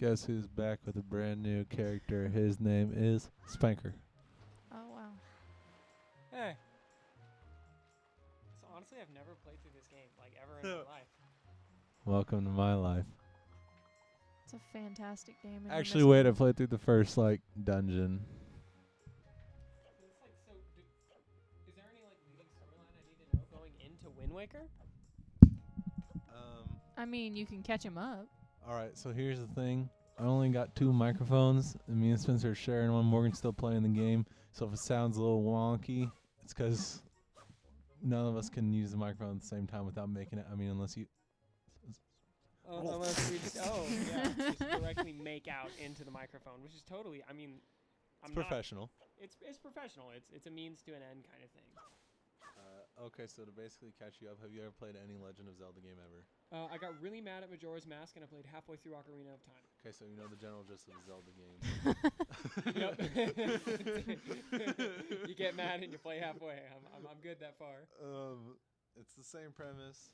guess who's back with a brand new character? His name is Spanker. Oh, wow. Hey. So honestly, I've never played through this game, like, ever in my life. Welcome to my life. It's a fantastic game. and Actually, you're wait, I missing- played through the first, dungeon. It's like, so, is there any, leading storyline I need to know going into Wind Waker? I mean, you can catch him up. All right, so here's the thing. I only got 2 microphones, and me and Spencer are sharing one. Morgan's still playing the game, so if it sounds a little wonky, it's because none of us can use the microphone at the same time without making it. I mean, unless you... Unless we just, just directly make out into the microphone, which is totally, I mean, It's professional. It's professional. It's a means to an end kind of thing. Okay, so to basically catch you up, have you ever played any Legend of Zelda game ever? I got really mad at Majora's Mask, and I played halfway through Ocarina of Time. Okay, so you know the general gist of the Zelda game. Yep. You get mad and you play halfway. I'm good that far. It's the same premise.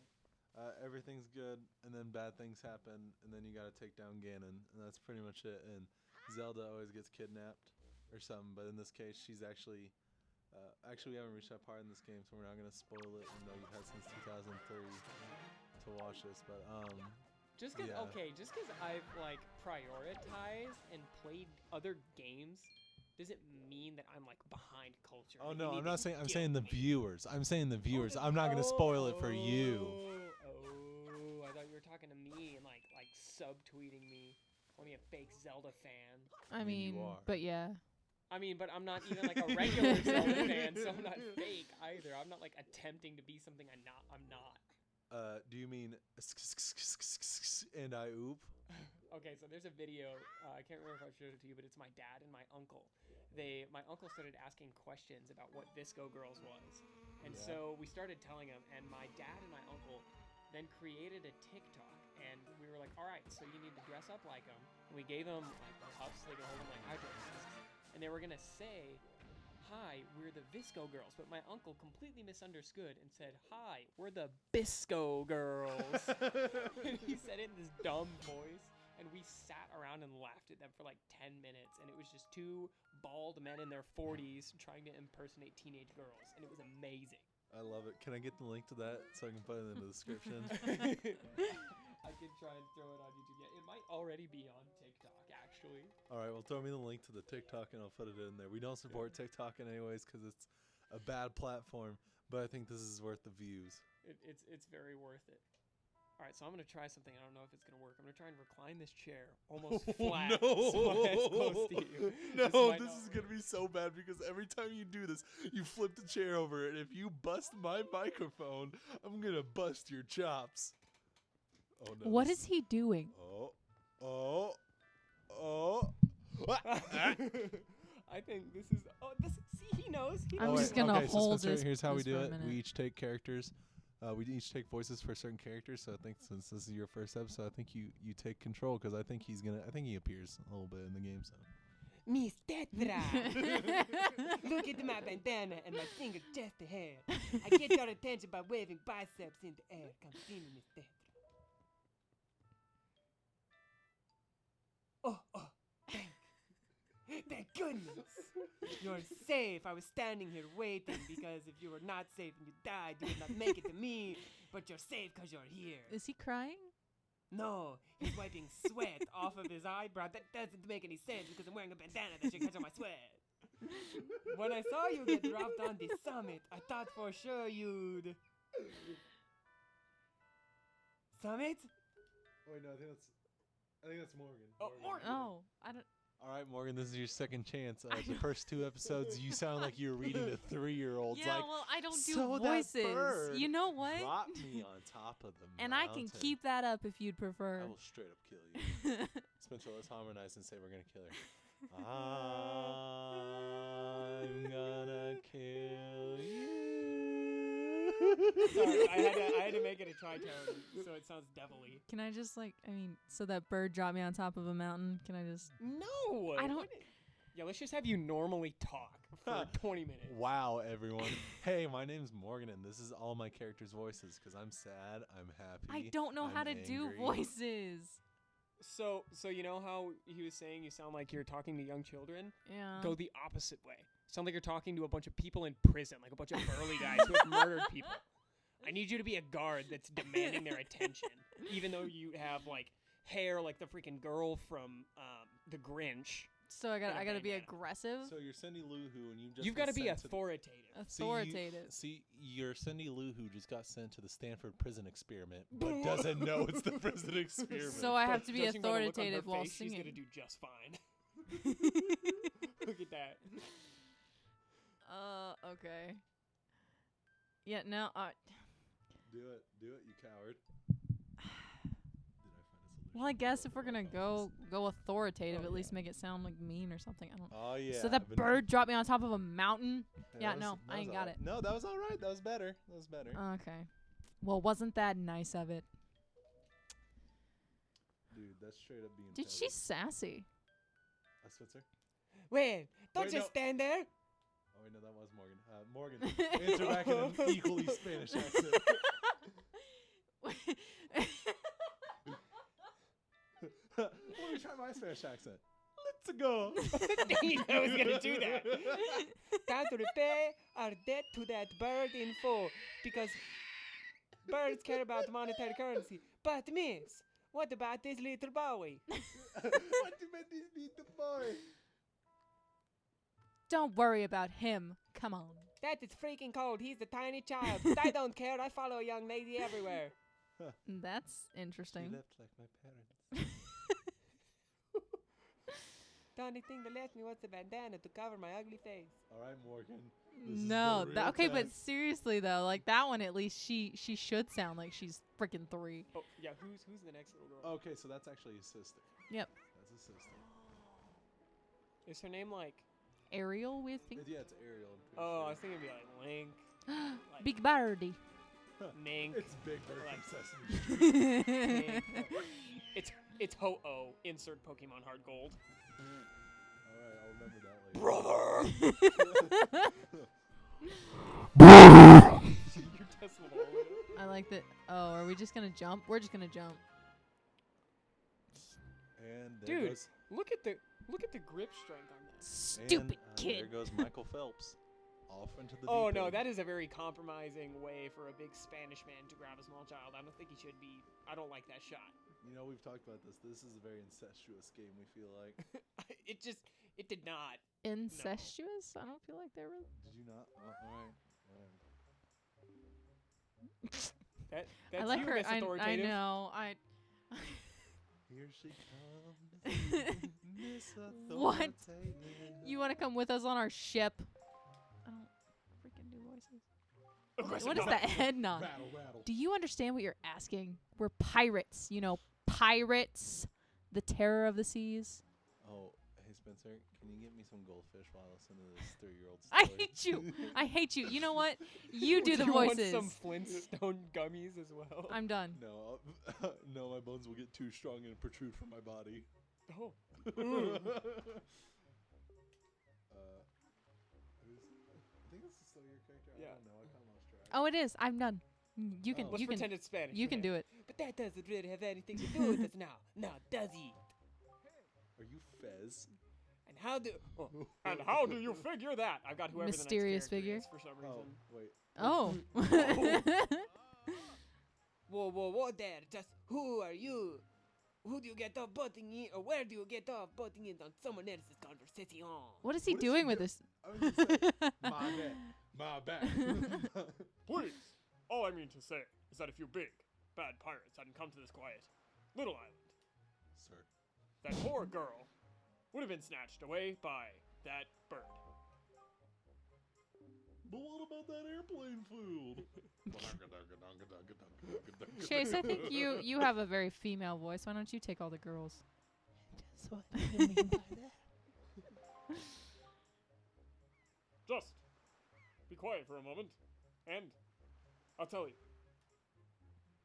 Everything's good, and then bad things happen, and then you gotta take down Ganon, and that's pretty much it. And Zelda always gets kidnapped or something, but in this case, she's actually... we haven't reached that part in this game, so we're not gonna spoil it, even though you've had since 2003 to watch this. But Just cause yeah. just cause I've prioritized and played other games doesn't mean that I'm behind culture. Oh You no, need I'm not to saying. I'm get saying the me. viewers. I'm saying the viewers. I'm not gonna spoil it for you. Oh, I thought you were talking to me and like subtweeting me, calling me a fake Zelda fan. I mean, you are. but yeah. I mean, but I'm not even a regular Zelda fan, so I'm not fake either. I'm not attempting to be something I'm not. Do you mean and I oop? Okay, so there's a video. I can't remember if I showed it to you, but it's my dad and my uncle. My uncle started asking questions about what BSCO Girls was, and so we started telling him. And my dad and my uncle then created a TikTok, and we were like, "All right, so you need to dress up like them." And we gave them cups, so they could hold them like hydro flasks, and they were gonna say, "Hi, we're the BSCO Girls," but my uncle completely misunderstood and said, "Hi, we're the BSCO Girls." And he said it in this dumb voice. And we sat around and laughed at them for 10 minutes, and it was just 2 bald men in their 40s trying to impersonate teenage girls, and it was amazing. I love it. Can I get the link to that so I can put it in the description? I could try and throw it on YouTube. Yeah, it might already be on TikTok, actually. All right, well, throw me the link to the TikTok and I'll put it in there. We don't support TikTok anyways because it's a bad platform, but I think this is worth the views. It's very worth it. All right, so I'm going to try something. I don't know if it's going to work. I'm going to try and recline this chair almost flat. No, so it's close to you. no, might this not is work. going to be so bad because every time you do this, you flip the chair over, and if you bust my microphone, I'm going to bust your chops. Oh, no. What is he doing? Oh. I think this is. Oh, see, he knows. I'm just gonna okay, hold so Spencer, this. here's how we this do for a it. minute. We each take characters. We each take voices for certain characters. So I think since this is your first episode, I think you take control because I think he appears a little bit in the game. So. Miss Tetra, look at my bandana and my finger just ahead. I get your attention by waving biceps in the air. Come see me, Miss Tetra. Oh, thank goodness. You're safe. I was standing here waiting because if you were not safe and you died, you would not make it to me. But you're safe because you're here. Is he crying? No, he's wiping sweat off of his eyebrow. That doesn't make any sense because I'm wearing a bandana that should catch on my sweat. When I saw you get dropped on the summit, I thought for sure you'd... Summit? Wait, no, I think that's Morgan. Oh, Morgan. Oh, I don't. All right, Morgan, this is your second chance. The first 2 episodes, you sound like you were reading to 3-year-olds. Yeah, well, I don't do "So that voices. bird You know what? Drop me on top of the And I mountain. can keep that up if you'd prefer. I will straight up kill you. Spencer, let's harmonize and say we're gonna kill her. I'm gonna kill you. Sorry, I had to make it a tritone so it sounds devilly. Can I just so that bird dropped me on top of a mountain? Can I just? No! I don't- Yeah, let's just have you normally talk for 20 minutes. Wow, everyone. Hey, my name's Morgan, and this is all my characters' voices because I'm sad, I'm happy. I don't know how I'm to do angry. voices. So you know how he was saying you sound like you're talking to young children? Yeah. Go the opposite way. Sound like you're talking to a bunch of people in prison, like a bunch of burly guys who have murdered people. I need you to be a guard that's demanding their attention, even though you have like hair like the freaking girl from The Grinch. So I gotta be bandana. aggressive. So you're Cindy Lou Who, and You've got to be authoritative. Authoritative. You're Cindy Lou Who just got sent to the Stanford prison experiment, but doesn't know it's the prison experiment. So I have to be Judging by the look on her authoritative while face, singing. She's gonna do just fine. Look at that. Okay. Yeah, no, Do it, you coward. well, I guess if we're gonna go authoritative, at least make it sound like mean or something. I don't know. Oh yeah. So that bird dropped me on top of a mountain. Yeah, that no, was I ain't got it. No, that was all right. That was better. Okay. Well, wasn't that nice of it? Dude, that's straight up being. Dude, she's sassy. Switzer. Wait, don't Wait, just stand there. Oh wait, no, that was Morgan. Morgan, answer back in an equally Spanish accent. Let me try my Spanish accent. Let's go. Dang it, I was gonna do that. Time to repay our debt to that bird in full, because birds care about monetary currency. But miss, what about this little boy? What about this little boy? Don't worry about him. Come on. That is freaking cold. He's a tiny child. But I don't care. I follow a young lady everywhere. That's She interesting. left like my parents. The only thing that left me was a bandana to cover my ugly face. All right, Morgan. This is No, the real okay, but test. seriously though, like that one at least she should sound like she's freaking 3. Oh yeah, who's the next little girl? Okay, so that's actually his sister. Yep. That's his sister. Is her name like? Ariel, we think. Yeah, it's Ariel. I'm pretty Oh, I sure. was thinking it'd be like Link, like Big birdie. Mink. It's Big Bird Like- from Sesame Street. Mink. It's Ho-Oh. Insert Pokemon Heart Gold. All right, I'll remember that later. Brother. You're Tesla Ball. I like that. Oh, are we just gonna jump? We're just gonna jump. And there Dude, goes, look at the grip strength on that. Stupid and, kid. There goes Michael Phelps. Off into the Oh deep no, end. that is a very compromising way for a big Spanish man to grab a small child. I don't think he should be. I don't like that shot. You know, we've talked about this. This is a very incestuous game, we feel like. It did not. Incestuous? I don't feel like they're really. Did you not? Oh, all right. That's I like you, her. Miss I Authoritative. know. Here she comes. Miss What? Authoritative. You want to come with us on our ship? I don't freaking do voices. Of course What it is that head nod? Rattle, rattle. Do you understand what you're asking? We're pirates. You know, pirates. The terror of the seas. Oh, hey Spencer, can you get me some goldfish while I listen to this 3-year-old I story? hate you. I hate you. You know what? You do the you want voices. some Flintstone gummies as well. I'm done. No, no, my bones will get too strong and protrude from my body. Oh. I think this is still your character. Yeah. I don't know. I kind of lost track. Oh, it is. I'm done. You can. Oh. Let's You can. pretend it's Spanish. You can do it. But that doesn't really have anything to do with us now. Now, does it? Are you Fez? And how do? Oh, and how do you figure that? I've got whoever Mysterious the next figure? character is for some reason. Oh. Whoa, there! Just who are you? Who do you get off butting in, or where do you get off butting in on someone else's conversation? What is he What is doing he with do- this? I was gonna say, my bad. Please, all I mean to say is that if you big, bad pirates hadn't come to this quiet little island, Sir. that poor girl would have been snatched away by that bird. But what about that airplane food? Chase, I think you have a very female voice. Why don't you take all the girls? That's what you mean by that. Just be quiet for a moment, and I'll tell you.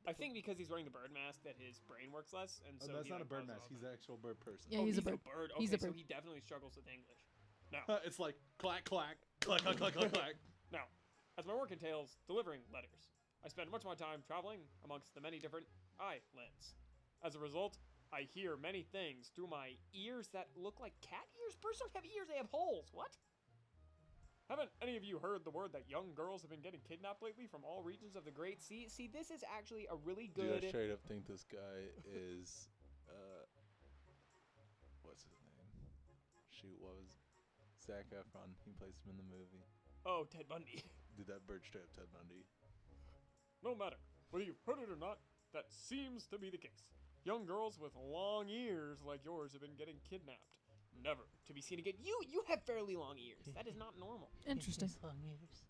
I think because he's wearing the bird mask that his brain works less, and so that's he, not a like, bird buzzes mask. off. He's an actual bird person. Yeah, Oh, he's a bird. Okay, He's a so bird. he definitely struggles with English. Now, It's like clack, clack, clack, clack, clack, clack, clack. now, as my work entails delivering letters, I spend much of my time traveling amongst the many different islands. As a result, I hear many things through my ears that look like cat ears. Birds don't have ears, they have holes. What? Haven't any of you heard the word that young girls have been getting kidnapped lately from all regions of the Great Sea? See, this is actually a really good... Dude, I straight up think this guy is, what's his name? Shoot, what was Zac Efron? He plays him in the movie. Oh, Ted Bundy. Dude, that bird straight up Ted Bundy. No matter whether you've heard it or not, that seems to be the case. Young girls with long ears like yours have been getting kidnapped. Never to be seen again. You have fairly long ears. That is not normal. Interesting. Long ears.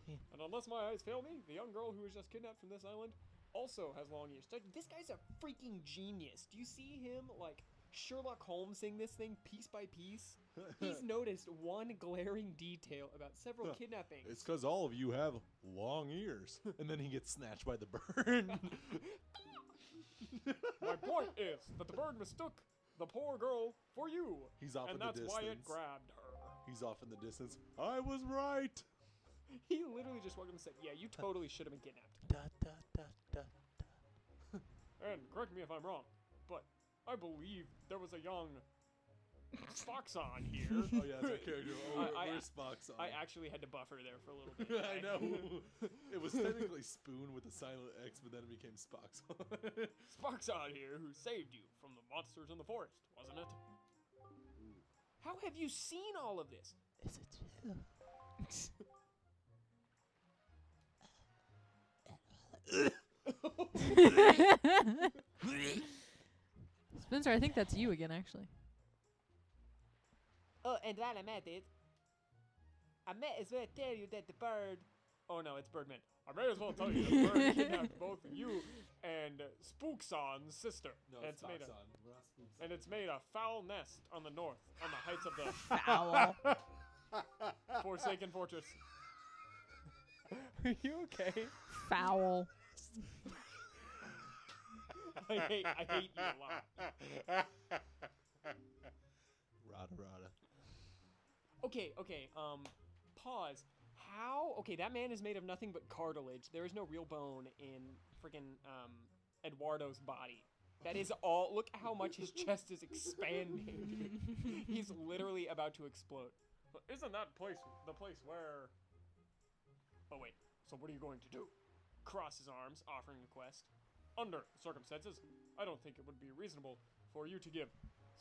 And unless my eyes fail me, the young girl who was just kidnapped from this island also has long ears. This guy's a freaking genius. Do you see him, like, Sherlock Holmesing this thing piece by piece? He's noticed one glaring detail about several kidnappings. It's because all of you have long ears. And then he gets snatched by the bird. My point is that the bird mistook the poor girl for you. He's off in and the that's distance. why it grabbed her. He's off in the distance. I was right. He literally just walked up and said, yeah, you totally should have been kidnapped. Da, da, da, da, da. And correct me if I'm wrong, but I believe there was a young Spoxon here. Oh yeah, that's our character. Oh, where's Spock's on? I actually had to buffer there for a little bit. I know. It was technically Spoon with a silent X, but then it became Spock's. Spoxon here who saved you from the monsters in the forest, wasn't it? How have you seen all of this? Is it true? Spencer, I think that's you again, actually. Oh, and while I'm at it, I may as well tell you that the bird... Oh no, it's Birdman. I may as well tell you that the bird kidnapped both you and Spookson's sister. No, and it's made Spock's a, on. We're not Spook's and it's made a foul nest on the north, on the heights of the Foul. Forsaken Fortress. Are you okay? Foul. I hate you a lot. Rada. Okay, pause. How? Okay, that man is made of nothing but cartilage. There is no real bone in freaking Eduardo's body. That is all. Look how much his chest is expanding. He's literally about to explode. But isn't that the place where... Oh wait, so what are you going to do? Cross his arms, offering a quest. Under the circumstances, I don't think it would be reasonable for you to give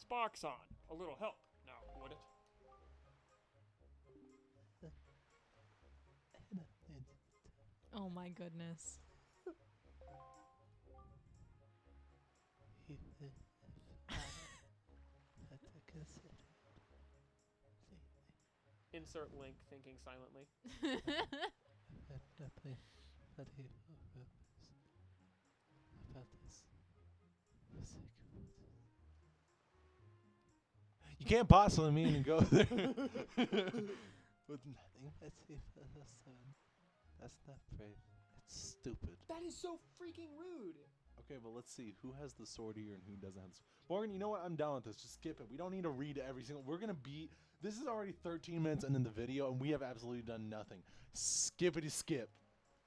Spoxon a little help. Now, would it? Oh my goodness. Insert link, thinking silently. You can't possibly mean to go there. With nothing but the sun. That's not brave. It's stupid. That is so freaking rude. Okay, but let's see who has the sword here and who doesn't have the sword. Morgan, you know what? I'm down with this. Just skip it. We don't need to read every single. We're gonna beat. This is already 13 minutes into the video, and we have absolutely done nothing. Skippity skip.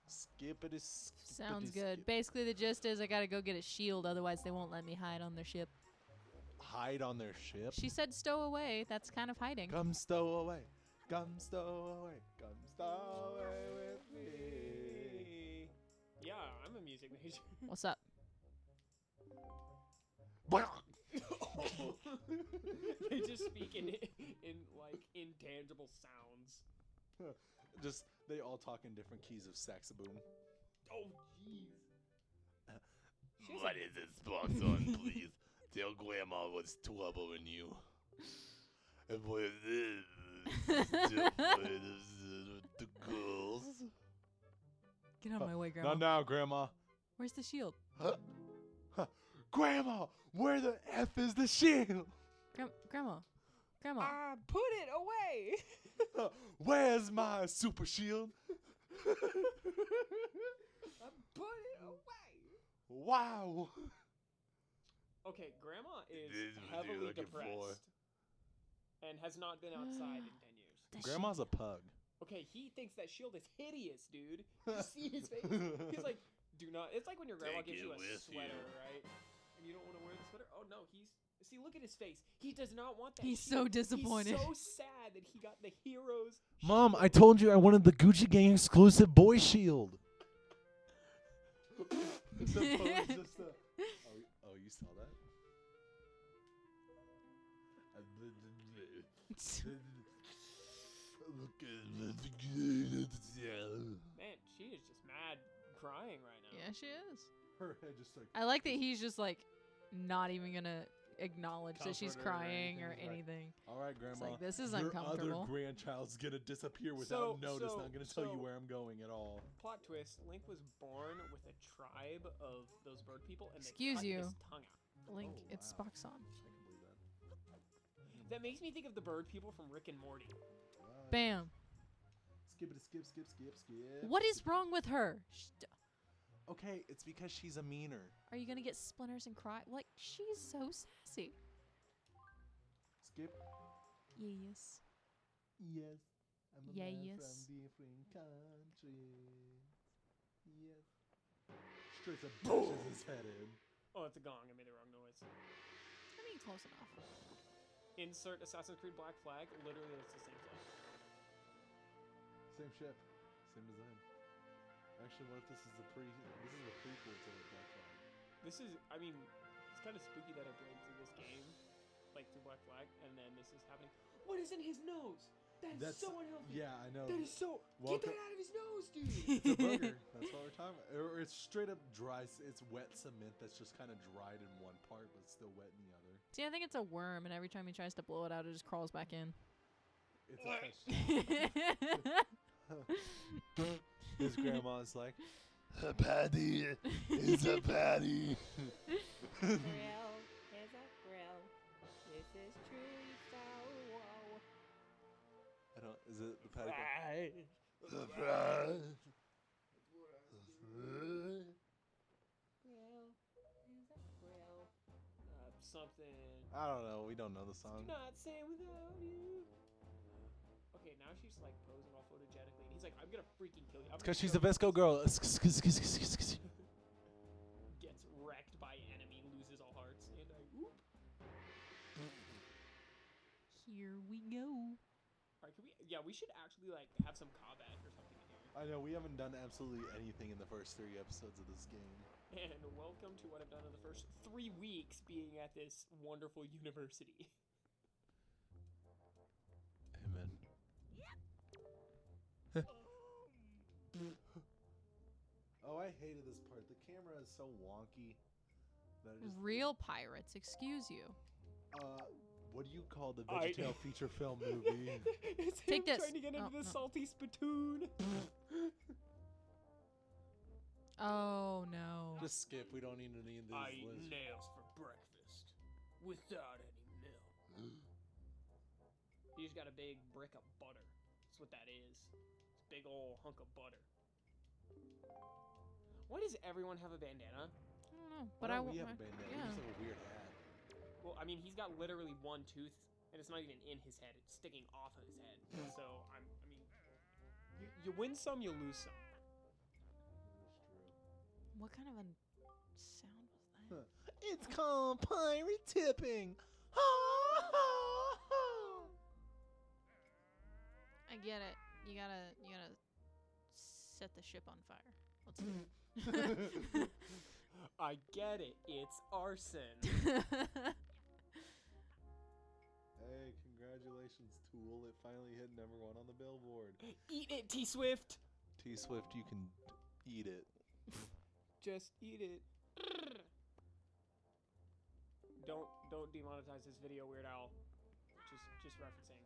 Skippity skip. Sounds good. Basically, the gist is I gotta go get a shield, otherwise they won't let me hide on their ship. Hide on their ship. She said stow away. That's kind of hiding. Come stow away. Come stow away. Come stow away with me. Yeah, I'm a music major. What's up? They just speak in like intangible sounds. Just they all talk in different keys of saxoboom. Oh jeez. What is it, Spoxon, please? Tell Grandma what's troubling you. And what is the girls? Get out of my way, Grandma. Not now, Grandma. Where's the shield? Grandma, where the F is the shield? Grandma. Put it away. Where's my super shield? Put it away. Wow. Okay, Grandma is This is what you're heavily looking depressed for. and has not been outside in 10 years. Grandma's a pug. Okay, he thinks that shield is hideous, dude. You see his face? He's like, do not. It's like when your grandma Take gives it you a with sweater, you. right? And You don't want to wear the sweater? Oh no, see, look at his face. He does not want that. He's shit. so disappointed. He's so sad that he got the heroes. Mom, I shield. told you I wanted the Gucci Gang exclusive boy shield. The pose just oh, you saw that? Man, she is just mad crying right now. Yeah, she is. Her head just like. I like that he's just like not even gonna acknowledge that she's Comfort her or crying anything. or He's like, anything. All right, It's Grandma. like, this is your uncomfortable. other grandchild's gonna disappear without notice. so- Not gonna tell you so- where I'm going at all. Plot twist: Link was born with a tribe of those bird people, and Excuse they cut you. his tongue out. Link, Oh, it's wow. Spock's son. I can believe that. That makes me think of the bird people from Rick and Morty. Right. Bam. Skippity skip, skip, skip, skip. What is wrong with her? Okay, it's because she's a meaner. Are you gonna get splinters and cry? Like, she's so sassy. Skip. Yes. Yes. I'm a Yeah, man yes. from different countries. Yes. Straight up bashes his head in. Oh, it's a gong. I made the wrong noise. I mean, close enough. Insert Assassin's Creed Black Flag. Literally, it's the same flag. Same ship, same design. Actually, what if this is a prequel to Black Flag? This is, I mean, it's kind of spooky that I played through this game, like through Black Flag, and then this is happening. What is in his nose? That's so unhealthy. Yeah, I know. That is so. Welcome- Get that out of his nose, dude. It's a booger. That's what we're talking about. Or it's straight up dry. It's wet cement that's just kind of dried in one part, but still wet in the other. See, I think it's a worm, and every time he tries to blow it out, it just crawls back in. It's a His grandma's like, A patty is a patty. Grill is a grill. This is truly so wow. I don't. Is it the patty? Surprise. Grill is a grill. Something. I don't know. We don't know the song. Not saying without you. Okay, now she's like posing all photogenically, and he's like, "I'm gonna freaking kill you." Because she's a VSCO girl. Gets wrecked by enemy, loses all hearts, and I whoop. Here we go. Alright, can we? Yeah, we should actually like have some combat or something in here. I know we haven't done absolutely anything in the first 3 episodes of this game. And welcome to what I've done in the first 3 weeks being at this wonderful university. Amen. Oh, I hated this part. The camera is so wonky that it just Real pirates, excuse you. what do you call the VeggieTale feature film movie? It's Take him this. trying to get into Oh, the no. salty spittoon. Oh no. Just skip. We don't need any of these I eat lists. nails for breakfast without any milk. You just got a big brick of butter. That's what that is. It's a big old hunk of butter. Why does everyone have a bandana? I don't know, Why but I don't we want have a bandana. We yeah. just have a weird hat. Well, I mean, he's got literally one tooth, and it's not even in his head. It's sticking off of his head. So, I mean, you win some, you lose some. What kind of a sound was that? It's called pirate tipping. I get it. You gotta set the ship on fire. Let's do it. I get it. It's arson. Hey, congratulations, Tool. It finally hit #1 on the Billboard. Eat it, T Swift. T Swift, you can eat it. Just eat it. Don't demonetize this video, Weird Owl. Just referencing.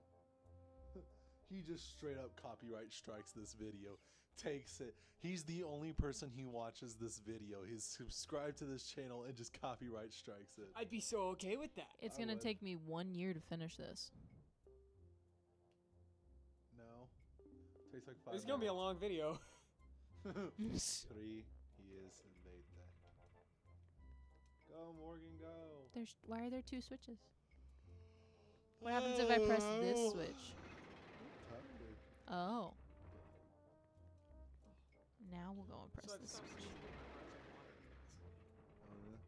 He just straight up copyright strikes this video. Takes it. He's the only person who watches this video. He's subscribed to this channel and just copyright strikes it. I'd be so okay with that. It's I gonna would. take me 1 year to finish this. No. Takes like 5 It's gonna be a long video. 3 years later. Go, Morgan, go. Why are there 2 switches? What happens if I press this switch? Oh. Now we'll go and press So I've this stopped switch. sleeping with my friends at water.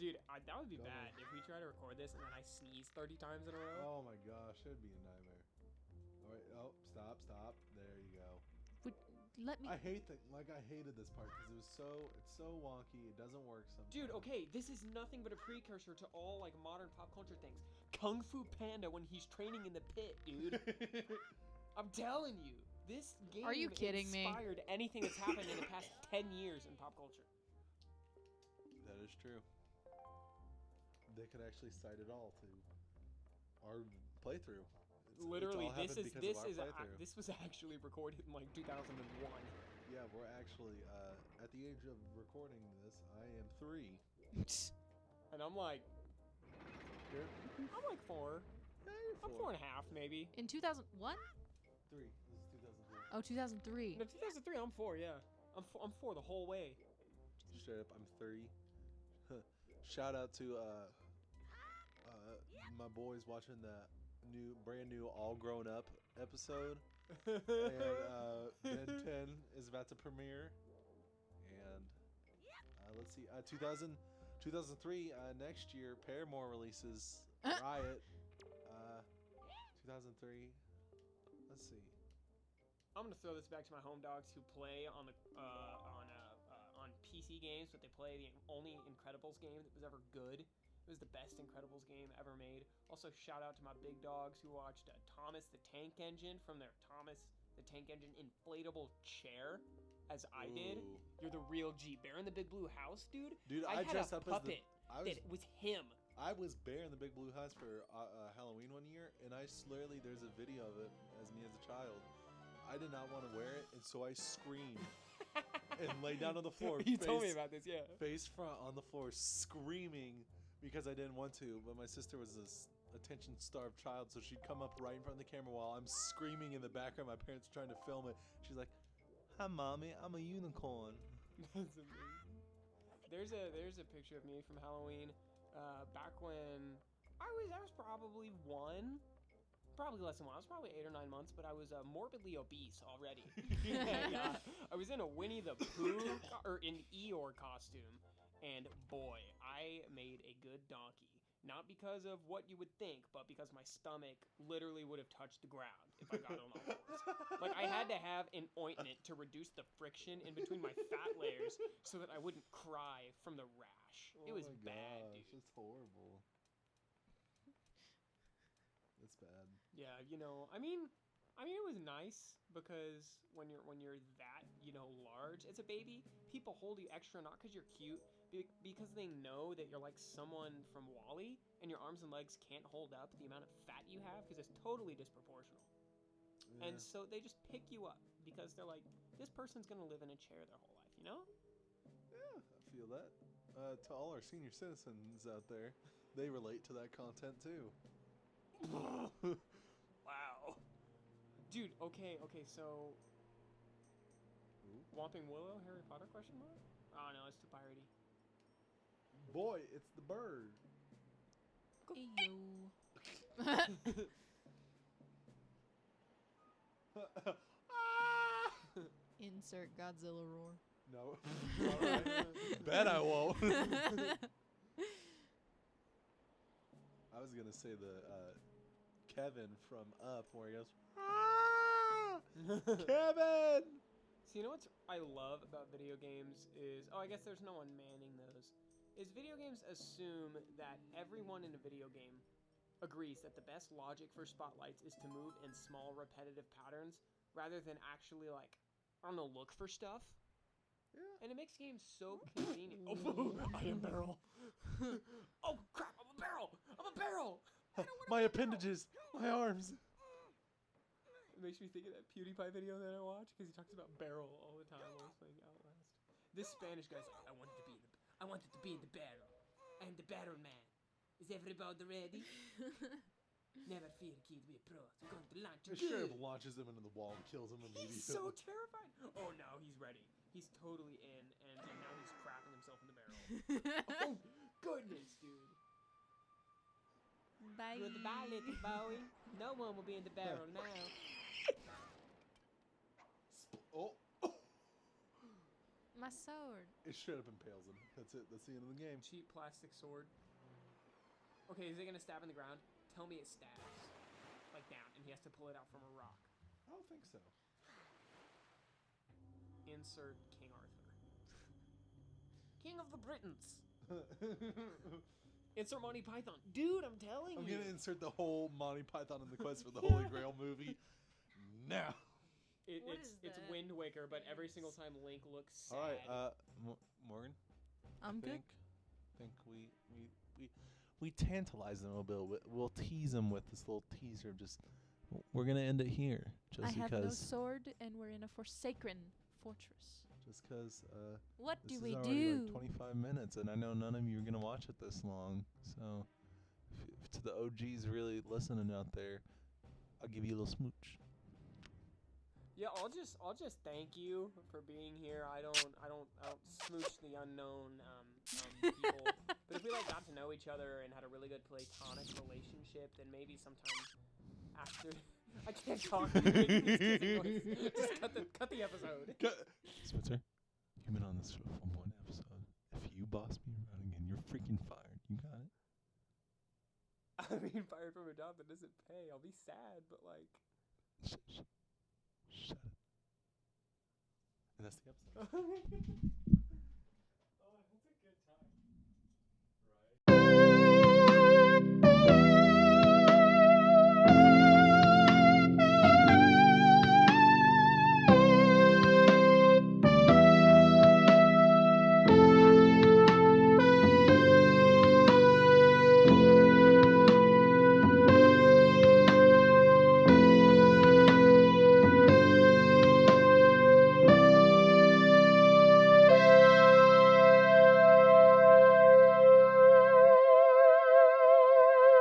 Dude, that would be Go bad if we try to record this and then I sneeze 30 times in a row. Oh my gosh, it'd be a nightmare. All right, oh, stop. There you go. Let me. I hated this part because it's so wonky. It doesn't work sometimes. Dude, okay, this is nothing but a precursor to all like modern pop culture things. Kung Fu Panda when he's training in the pit, dude. I'm telling you, this game Are you kidding me? inspired anything that's happened in the past 10 years in pop culture. That is true. They could actually cite it all to our playthrough. Literally, it's all happened because of our playthrough. This was actually recorded in like 2001. Yeah, we're actually at the age of recording this. I am 3. And I'm like, You're, I'm like 4. yeah, you're I'm 4 and a half, maybe. In 2001? 3. This is 2003. Oh, 2003. No, 2003, I'm 4, yeah. I'm 4 the whole way. Straight up, I'm 3. Shout out to my boys watching that brand new All Grown Up episode. And Ben 10 is about to premiere. And let's see, 2003, next year, Paramore releases Riot. 2003. Let's see. I'm gonna throw this back to my home dogs who play on the on PC games, but they play the only Incredibles game that was ever good. It was the best Incredibles game ever made. Also, shout out to my big dogs who watched Thomas the Tank Engine from their Thomas the Tank Engine inflatable chair, as I did. Ooh. You're the real G. Bear in the Big Blue House, dude. Dude, I had dressed a up puppet as that was him. I was Bear in the Big Blue House for Halloween one year, and literally there's a video of it as me as a child. I did not want to wear it, and so I screamed and lay down on the floor. You told me about this, yeah. Face front on the floor, screaming because I didn't want to. But my sister was this attention-starved child, so she'd come up right in front of the camera while I'm screaming in the background. My parents are trying to film it. She's like, "Hi, mommy, I'm a unicorn." That's amazing. There's a picture of me from Halloween, back when I was probably probably less than 1. I was probably 8 or 9 months, but I was morbidly obese already. Yeah, I was in a Winnie the Pooh or an Eeyore costume, and boy, I made a good donkey. Not because of what you would think, but because my stomach literally would have touched the ground if I got on all fours. Like, I had to have an ointment to reduce the friction in between my fat layers so that I wouldn't cry from the rash. It was bad, dude. It's horrible. It's bad. Yeah, I mean, it was nice because when you're that, large as a baby, people hold you extra not because you're cute, because they know that you're like someone from WALL-E, and your arms and legs can't hold up the amount of fat you have because it's totally disproportional. Yeah. And so they just pick you up because they're like, this person's gonna live in a chair their whole life, Yeah, I feel that. To all our senior citizens out there, they relate to that content too. Wow. Dude, okay, so Ooh. Whomping Willow, Harry Potter question mark? Oh no, it's too piratey. Boy, it's the bird. Ayo. Insert Godzilla roar. No. Alright. Bet I won't. I was gonna say the Kevin from Up, where he goes, Kevin! So you know what I love about video games is, I guess there's no one manning those, is video games assume that everyone in a video game agrees that the best logic for spotlights is to move in small repetitive patterns rather than actually look for stuff. Yeah. And it makes games so convenient. Oh, I am barrel. Oh crap, I'm a barrel! I'm a barrel! My appendages, my arms. It makes me think of that PewDiePie video that I watch because he talks about barrel all the time while he's playing Outlast. This Spanish guy's like, I wanted to be in the barrel. I am the barrel man. Is everybody ready? Never fear, kid, we're pros. We're going to launch It straight up launches him into the wall and kills him immediately. He's so terrified. Oh no, he's ready. He's totally in, and now he's crapping himself in the barrel. Oh goodness, dude. Bye. Goodbye, little Bowie. No one will be in the barrel now. Oh. My sword. It straight up impales him. That's it. That's the end of the game. Cheap plastic sword. Okay, is it gonna stab in the ground? Tell me it stabs. Like down, and he has to pull it out from a rock. I don't think so. Insert King Arthur. King of the Britons. Insert Monty Python. Dude, I'm telling I'm you. gonna insert the whole Monty Python and the Quest for the Holy Grail movie now. What It's is that Wind Waker, but every face? single time Link looks sad. All right, Morgan. I'm good. Think we tantalize them a little bit. We'll tease them with this little teaser of just. We're gonna end it here, just I have no because. sword, and we're in a forsaken fortress. Just because. What This do is we already do? like 25 minutes, and I know none of you are gonna watch it this long. So, if to the OGs really listening out there, I'll give you a little smooch. Yeah, I'll just thank you for being here. I don't smooch the unknown people. But if we like got to know each other and had a really good platonic relationship, then maybe sometime after I can't talk. Just cut the episode. Spencer, you've been on this show for one episode. If you boss me around again, you're freaking fired. You got it? I mean, fired from a job that doesn't pay. I'll be sad, but like. Shut it. And that's the episode.